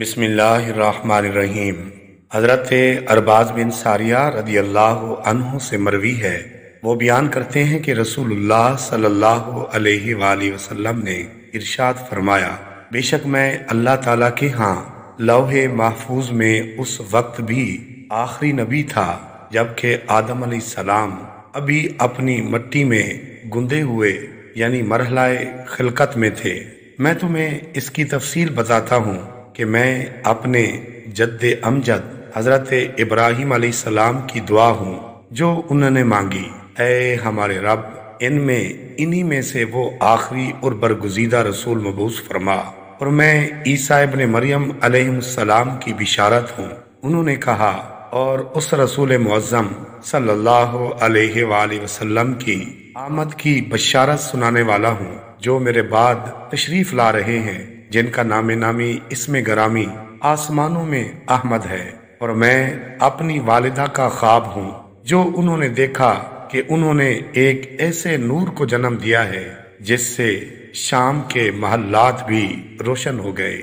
بسم اللہ الرحمن الرحیم۔ حضرت ارباز بن ساریہ رضی اللہ عنہ سے مروی ہے، وہ بیان کرتے ہیں کہ رسول اللہ صلی اللہ علیہ وآلہ وسلم نے ارشاد فرمایا، بے شک میں اللہ تعالیٰ کے ہاں لوح محفوظ میں اس وقت بھی آخری نبی تھا جبکہ آدم علیہ السلام ابھی اپنی مٹی میں گندے ہوئے یعنی مرحلہ خلقت میں تھے۔ میں تمہیں اس کی تفصیل بتاتا ہوں کہ میں اپنے جد امجد حضرت ابراہیم علیہ السلام کی دعا ہوں جو انہوں نے مانگی، اے ہمارے رب، انہی میں سے وہ آخری اور برگزیدہ رسول مبعوث فرما، اور میں عیسیٰ ابن مریم علیہ السلام کی بشارت ہوں۔ انہوں نے کہا، اور اس رسول معظم صلی اللہ علیہ وآلہ وسلم کی آمد کی بشارت سنانے والا ہوں جو میرے بعد تشریف لا رہے ہیں، جن کا نام نامی اسم گرامی آسمانوں میں احمد ہے، اور میں اپنی والدہ کا خواب ہوں جو انہوں نے دیکھا کہ انہوں نے ایک ایسے نور کو جنم دیا ہے جس سے شام کے محلات بھی روشن ہو گئے۔